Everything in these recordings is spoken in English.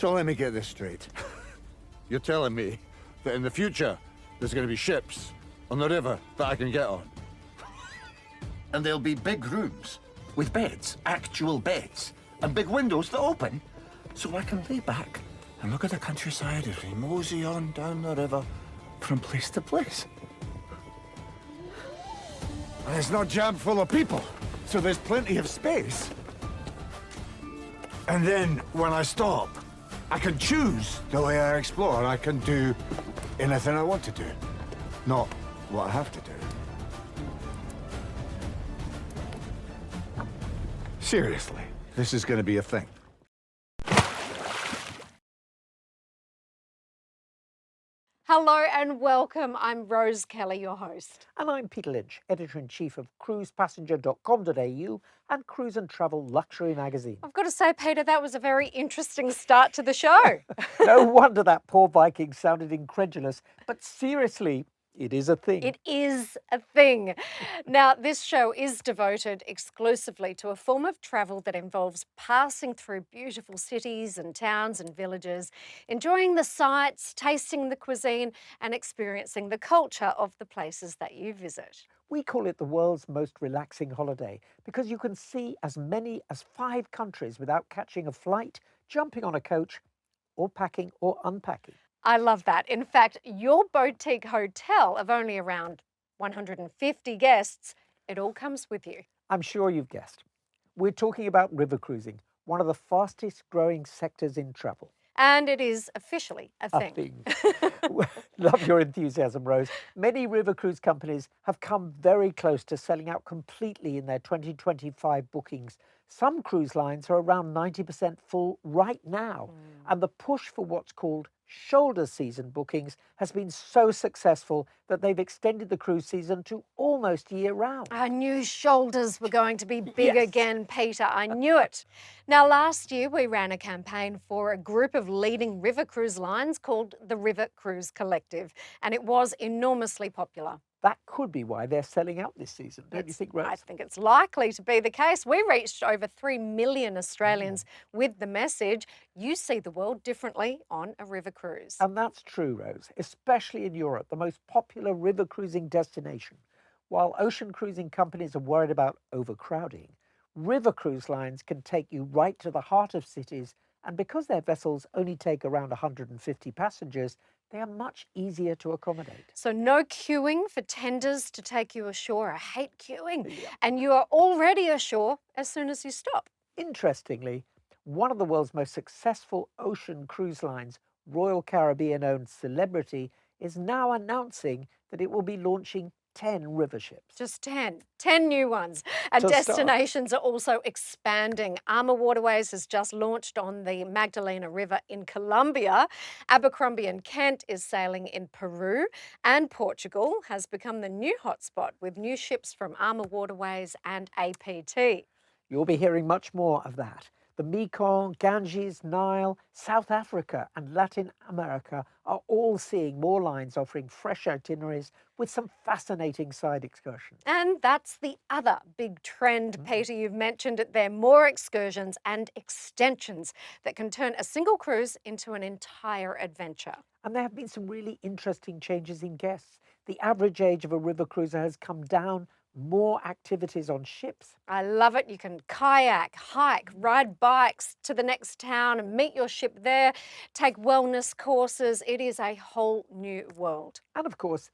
So let me get this straight. You're telling me that in the future, there's going to be ships on the river that I can get on? And there'll be big rooms with beds, actual beds, and big windows that open, so I can lay back and look at the countryside as we mosey on down the river from place to place. And it's not jammed full of people, so there's plenty of space. And then, when I stop, I can choose the way I explore. I can do anything I want to do, not what I have to do. Seriously, this is going to be a thing. Hello and welcome. I'm Rose Kelly, your host. And I'm Peter Lynch, Editor-in-Chief of cruisepassenger.com.au and Cruise and Travel Luxury Magazine. I've got to say, Peter, that was a very interesting start to the show. No wonder that poor Viking sounded incredulous, but seriously, it is a thing. It is a thing. Now, this show is devoted exclusively to a form of travel that involves passing through beautiful cities and towns and villages, enjoying the sights, tasting the cuisine, and experiencing the culture of the places that you visit. We call it the world's most relaxing holiday because you can see as many as 5 countries without catching a flight, jumping on a coach, or packing or unpacking. I love that. In fact, your boutique hotel of only around 150 guests, it all comes with you. I'm sure you've guessed. We're talking about river cruising, one of the fastest growing sectors in travel. And it is officially a thing. Love your enthusiasm, Rose. Many river cruise companies have come very close to selling out completely in their 2025 bookings. Some cruise lines are around 90% full right now. And the push for what's called shoulder season bookings has been so successful that they've extended the cruise season to almost year round. I knew shoulders were going to be big Yes. again, Peter. I knew it. Now, last year we ran a campaign for a group of leading river cruise lines called the River Cruise Collective, and it was enormously popular. That could be why they're selling out this season, don't you think, Rose? I think it's likely to be the case. We reached over 3 million Australians with the message, you see the world differently on a river cruise. And that's true, Rose, especially in Europe, the most popular river cruising destination. While ocean cruising companies are worried about overcrowding, river cruise lines can take you right to the heart of cities, and because their vessels only take around 150 passengers, they are much easier to accommodate. So no queuing for tenders to take you ashore. I hate queuing. And you are already ashore as soon as you stop. Interestingly, one of the world's most successful ocean cruise lines, Royal Caribbean-owned Celebrity, is now announcing that it will be launching 10 river ships. Just 10 new ones. And To start. destinations are also expanding. Armour Waterways has just launched on the Magdalena River in Colombia. Abercrombie and Kent is sailing in Peru. And Portugal has become the new hotspot with new ships from Armour Waterways and APT. You'll be hearing much more of that. The Mekong, Ganges, Nile, South Africa and Latin America are all seeing more lines offering fresh itineraries with some fascinating side excursions. And that's the other big trend, Peter. You've mentioned it there. More excursions and extensions that can turn a single cruise into an entire adventure. And there have been some really interesting changes in guests. The average age of a river cruiser has come down, more activities on ships. I love it. You can kayak, hike, ride bikes to the next town and meet your ship there, take wellness courses. It is a whole new world. And of course,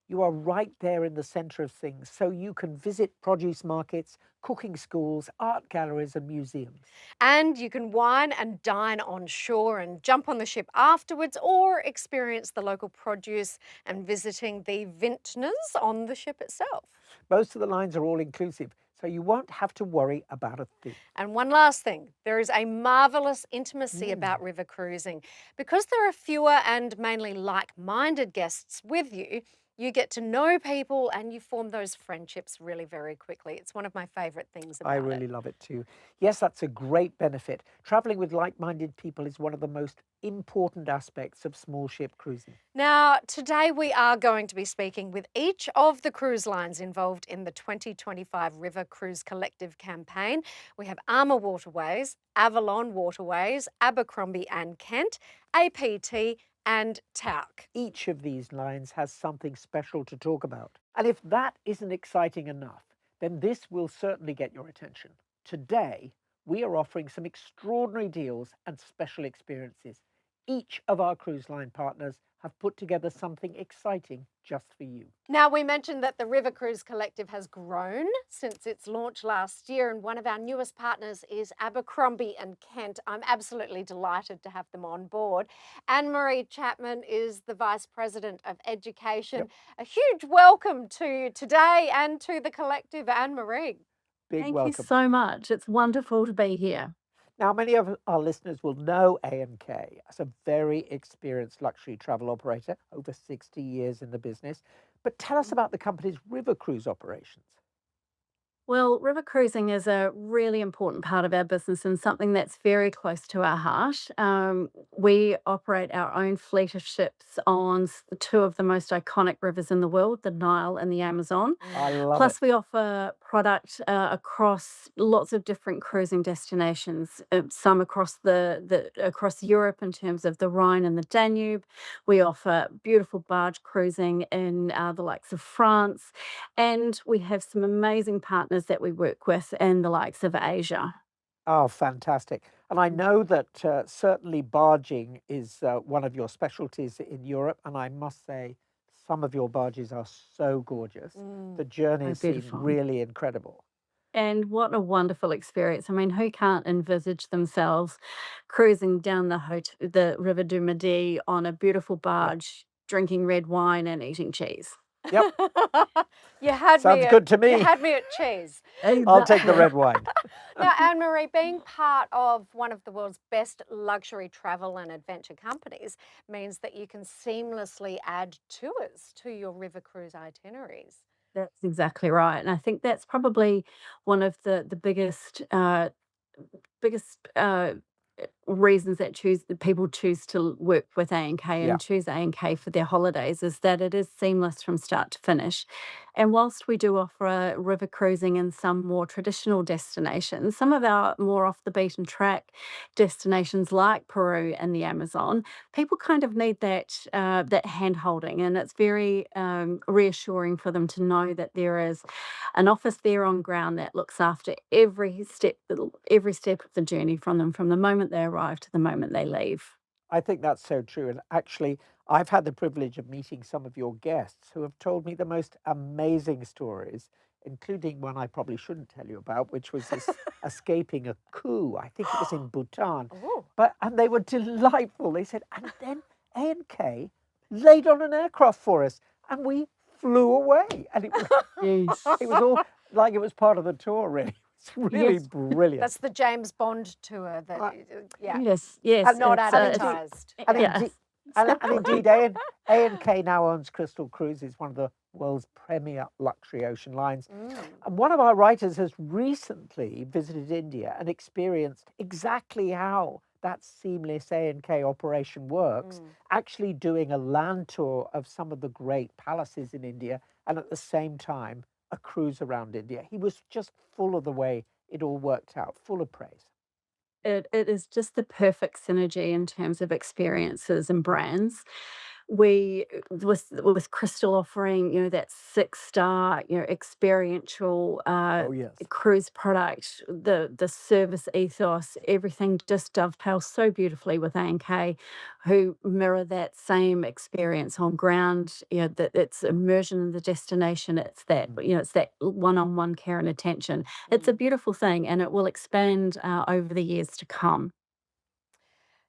you are right there in the centre of things, so you can visit produce markets, cooking schools, art galleries and museums. And you can wine and dine on shore and jump on the ship afterwards, or experience the local produce and visiting the vintners on the ship itself. Most of the lines are all inclusive, so you won't have to worry about a thing. And one last thing, there is a marvellous intimacy about river cruising. Because there are fewer and mainly like-minded guests with you, You get to know people and you form those friendships really very quickly. It's one of my favourite things about I it. really love it too. Yes, that's a great benefit. Traveling with like-minded people is one of the most important aspects of small ship cruising. Now, today we are going to be speaking with each of the cruise lines involved in the 2025 River Cruise Collective campaign. We have Armour Waterways, Avalon Waterways, Abercrombie and Kent, APT and Tauk. Each of these lines has something special to talk about. And if that isn't exciting enough, then this will certainly get your attention. Today, we are offering some extraordinary deals and special experiences. Each of our cruise line partners have put together something exciting just for you. Now, we mentioned that the River Cruise Collective has grown since its launch last year, and one of our newest partners is Abercrombie and Kent. I'm absolutely delighted to have them on board. Anne-Marie Chapman is the Vice President of Education. Yep. A huge welcome to you today and to the collective, Anne-Marie. Big Thank you welcome. so much. It's wonderful to be here. Now, many of our listeners will know A&K as a very experienced luxury travel operator, over 60 years in the business. But tell us about the company's river cruise operations. Well, river cruising is a really important part of our business and something that's very close to our heart. We operate our own fleet of ships on two of the most iconic rivers in the world, the Nile and the Amazon. I love Plus, it. we offer product across lots of different cruising destinations. Some across across Europe in terms of the Rhine and the Danube. We offer beautiful barge cruising in the likes of France, and we have some amazing partners that we work with in the likes of Asia. Oh, fantastic. And I know that certainly barging is one of your specialties in Europe. And I must say, some of your barges are so gorgeous. The Oh, journeys seem beautiful. really incredible. And what a wonderful experience. I mean, who can't envisage themselves cruising down the River du Midi on a beautiful barge, drinking red wine and eating cheese? Yep, You had sounds me good to at, you me. had me at cheese. I'll take the red wine. Now, Anne-Marie, being part of one of the world's best luxury travel and adventure companies means that you can seamlessly add tours to your river cruise itineraries. That's exactly right. And I think that's probably one of the biggest reasons that people choose to work with A&K Yeah. and choose A&K for their holidays is that it is seamless from start to finish. And whilst we do offer river cruising in some more traditional destinations, some of our more off the beaten track destinations like Peru and the Amazon, people kind of need that hand holding, and it's very reassuring for them to know that there is an office there on ground that looks after every step of the journey from the moment they arrive to the moment they leave. I think that's so true. And actually, I've had the privilege of meeting some of your guests who have told me the most amazing stories, including one I probably shouldn't tell you about, which was this escaping a coup. I think it was in Bhutan. Oh. And they were delightful. They said, and then A&K laid on an aircraft for us and we flew away. And it was, Yes. it was all like it was part of the tour, really. It's really Yes. brilliant. That's the James Bond tour that, Uh, yeah, Yes. have not it's, advertised. And, Yeah. indeed, and indeed, A&K now owns Crystal Cruises, one of the world's premier luxury ocean lines. And one of our writers has recently visited India and experienced exactly how that seamless A&K operation works, actually doing a land tour of some of the great palaces in India and at the same time a cruise around India. He was just full of the way it all worked out, full of praise. It is just the perfect synergy in terms of experiences and brands. We with Crystal offering, that 6-star, experiential Oh, yes. cruise product, the service ethos, everything just dovetails so beautifully with A&K, who mirror that same experience on ground. That it's immersion in the destination. It's that one-on-one care and attention. It's a beautiful thing, and it will expand over the years to come.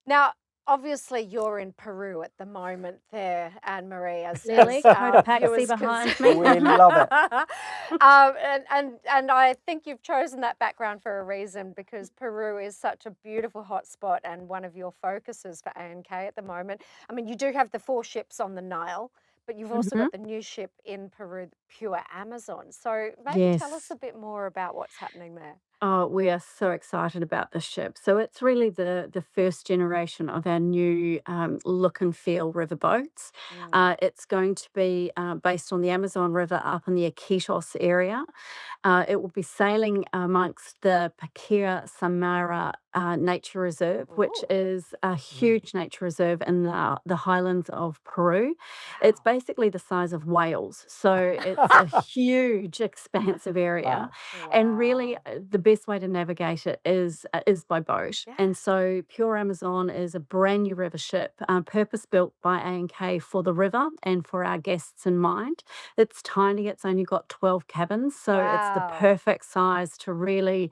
Now, obviously, you're in Peru at the moment there, Anne-Marie, as Clearly, Cotopaxi viewers can behind see. me. We love it. And I think you've chosen that background for a reason, because Peru is such a beautiful hotspot and one of your focuses for A&K at the moment. I mean, you do have the 4 ships on the Nile, but you've also Mhm. got the new ship in Peru, the Pure Amazon. So maybe tell us Yes. a bit more about what's happening there. Oh, we are so excited about this ship. So it's really the first generation of our new look and feel river boats. Mm. It's going to be based on the Amazon River up in the Iquitos area. It will be sailing amongst the Paquira Samara Nature Reserve, which Ooh, is a Mm. huge nature reserve in the highlands of Peru. It's wow. basically the size of Wales. So it's a huge, expansive area. Wow. And really, Wow. the best way to navigate it is by boat. Yeah. And so Pure Amazon is a brand new river ship, purpose built by A&K for the river and for our guests in mind. It's tiny, it's only got 12 cabins, so it's the Wow. perfect size to really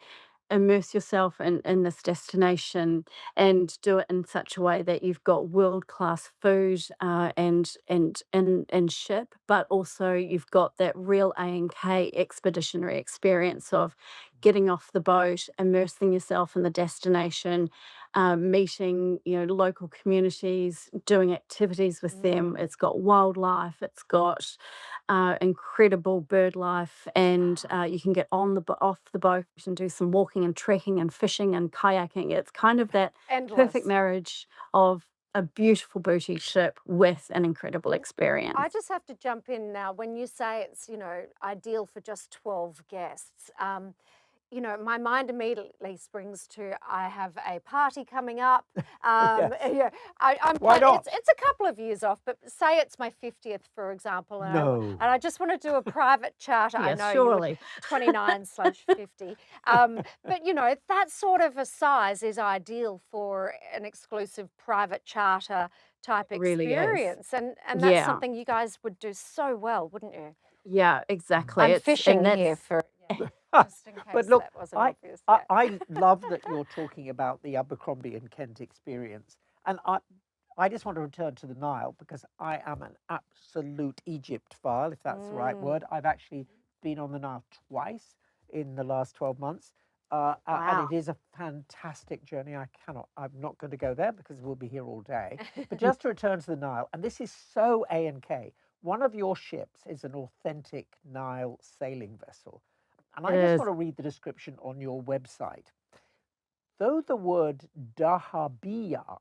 immerse yourself in this destination and do it in such a way that you've got world-class food and ship, but also you've got that real A&K expeditionary experience of getting off the boat, immersing yourself in the destination, meeting local communities, doing activities with them. Mm. It's got wildlife, it's got incredible bird life, and Wow. you can get off the boat and do some walking and trekking and fishing and kayaking. It's kind of that perfect Endless. marriage of a beautiful boutique ship with an incredible I experience. just have to jump in now. When you say it's, ideal for just 12 guests, my mind immediately springs to I have a party coming up. Yes. Yeah, I'm Why not? it's a couple of years off, but say it's my 50th, for example, No. and I just want to do a private charter. I Yes, know you would surely. 29/50. But that sort of a size is ideal for an exclusive private charter type It really is. experience, and that's Yeah. something you guys would do so well, wouldn't you? Yeah, exactly. I'm It's and fishing here that's for But just in case look, that wasn't I, obvious. I Yeah. I love that you're talking about the Abercrombie and Kent experience, and I just want to return to the Nile because I am an absolute Egyptophile, if that's the right Mm, word. I've actually been on the Nile twice in the last 12 months, and it wow. is a fantastic journey. I'm not going to go there because we'll be here all day. But just to return to the Nile, and this is so A&K. One of your ships is an authentic Nile sailing vessel. And it I just is. want to read the description on your website. Though the word dahabiya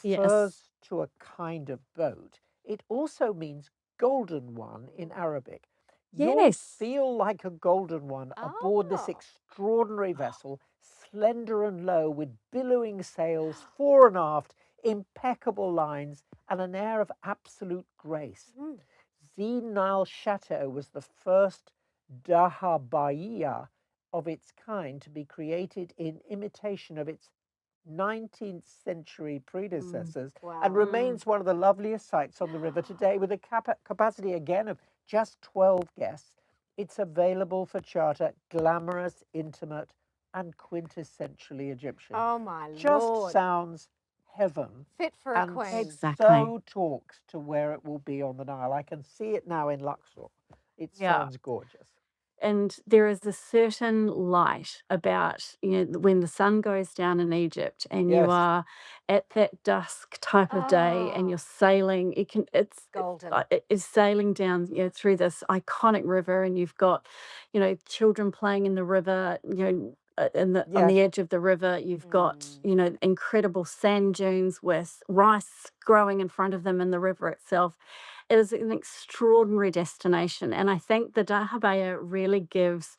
Yes. refers to a kind of boat, it also means golden one in Arabic. You'll Yes. feel like a golden one aboard this Oh, extraordinary vessel, slender and low, with billowing sails fore and aft, impeccable lines, and an air of absolute grace. mm, Zee Nile Chateau was the first dahabiya of its kind to be created in imitation of its 19th century Mm. predecessors and wow. Mm. remains one of the loveliest sights on the river today with a capacity again of just 12 guests. It's available for charter, glamorous, intimate, and quintessentially Egyptian. Oh my Just Lord. sounds heaven Fit for a and queen. Exactly. so talks to where it will be on the Nile. I can see it now in Luxor. It Yeah. sounds gorgeous. And there is a certain light about, when the sun goes down in Egypt and you Yes. are at that dusk type of day and you're Oh, sailing, golden. it is sailing down, through this iconic river, and you've got, children playing in the river, on Yes. the edge of the river. You've got, Mm. incredible sand dunes with rice growing in front of them in the river itself. It is an extraordinary destination, and I think the Dahabaya really gives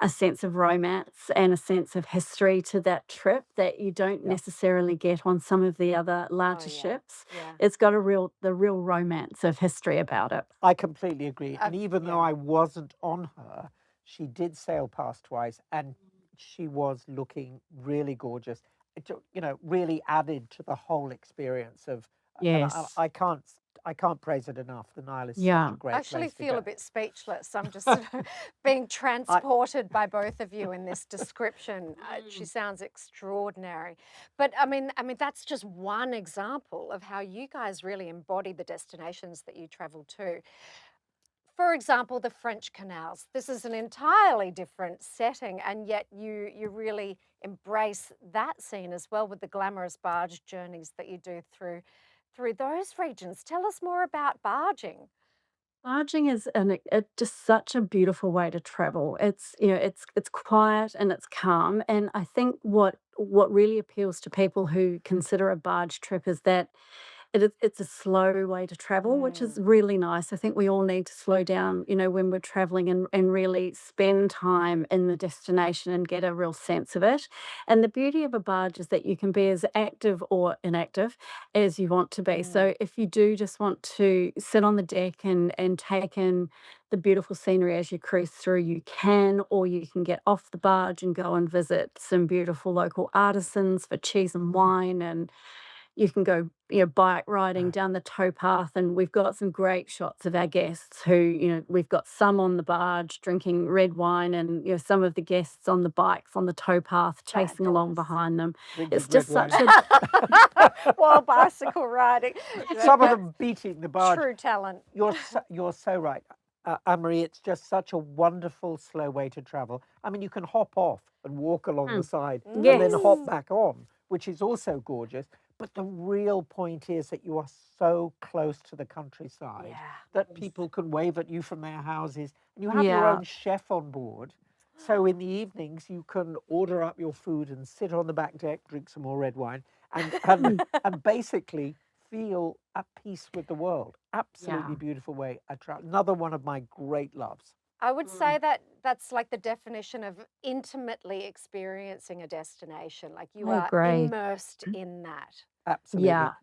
a sense of romance and a sense of history to that trip that you don't Yeah. necessarily get on some of the other Oh larger yeah. ships. Yeah. It's got the real romance of history about it. I completely agree. And even though Yeah. I wasn't on her, she did sail past twice and she was looking really gorgeous. Really added to the whole experience of, and Yes. I can't praise it enough. The Nile is such a Yeah. I great actually place to feel go. a bit speechless. I'm just sort of being I, transported by both of you in this description. She sounds extraordinary. But I mean that's just one example of how you guys really embody the destinations that you travel to. For example, the French canals. This is an entirely different setting, and yet you really embrace that scene as well with the glamorous barge journeys that you do through those regions. Tell us more about barging. Barging is just such a beautiful way to travel. It's quiet and it's calm, and I think what really appeals to people who consider a barge trip is that it's a slow way to travel, which is really nice. I think we all need to slow down, when we're traveling and really spend time in the destination and get a real sense of it. And the beauty of a barge is that you can be as active or inactive as you want to be. So if you do just want to sit on the deck and take in the beautiful scenery as you cruise through, you can, or you can get off the barge and go and visit some beautiful local artisans for cheese and wine, and you can go, bike riding down the towpath, and we've got some great shots of our guests who, we've got some on the barge drinking red wine, and some of the guests on the bikes on the towpath chasing along Fabulous. behind them. Drinking It's just red such wine. a While bicycle riding. Some of them beating the barge. True talent. You're so right, Anne-Marie. It's just such a wonderful, slow way to travel. I mean, you can hop off and walk along the side and then Yes. hop back on, which is also gorgeous. But the real point is that you are so close to the countryside Yeah. that people can wave at you from their houses, and you have your Yeah. own chef on board. So in the evenings, you can order up your food and sit on the back deck, drink some more red wine, and basically feel at peace with the world. Absolutely Yeah. beautiful way. Another one of my great loves. I would say that that's like the definition of intimately experiencing a destination. Like you I are agree. immersed in that. Absolutely. Yeah,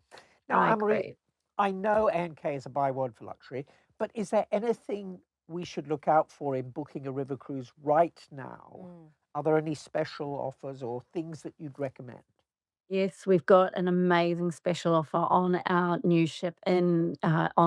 Now, I Anne-Marie, agree. I know N.K. is a byword for luxury, but is there anything we should look out for in booking a river cruise right now? Are there any special offers or things that you'd recommend? Yes, we've got an amazing special offer on our new ship on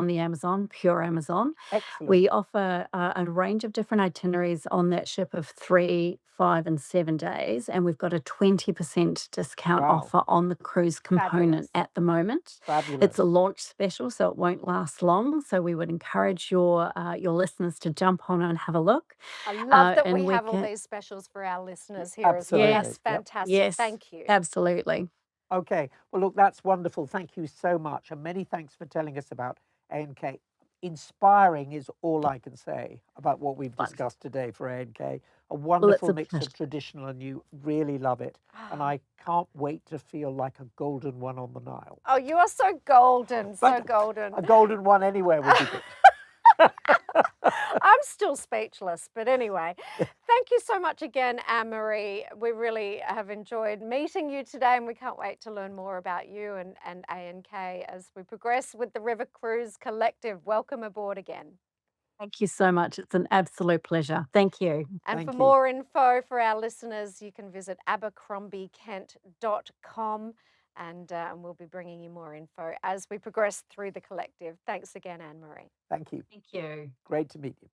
the Amazon, pure Amazon. Excellent. We offer a range of different itineraries on that ship of 3, 5, and 7 days, and we've got a 20% discount Wow. offer on the cruise component Fabulous. at the moment. Fabulous. It's a launch special, so it won't last long. So we would encourage your listeners to jump on and have a look. I love that And we we have all can, these specials for our listeners here as well. Absolutely. That's yes, Yep. fantastic. yes, Thank you. absolutely. Okay. Well, look, that's wonderful. Thank you so much. And many thanks for telling us about A&K. Inspiring is all I can say about what we've Fun. discussed today for A&K. A Well, it's wonderful a mix pleasure. of traditional and new. Really love it. And I can't wait to feel like a golden one on the Nile. Oh, you are so golden, so But golden. a golden one anywhere would be good. I'm still speechless, but anyway, thank you so much again, Anne-Marie. We really have enjoyed meeting you today, and we can't wait to learn more about you and A&K as we progress with the River Cruise Collective. Welcome aboard again. Thank you so much. It's an absolute pleasure. Thank you. And Thank for you. more info for our listeners, you can visit abercrombikent.com, and we'll be bringing you more info as we progress through the collective. Thanks again, Anne-Marie. Thank you. Thank you. Great to meet you.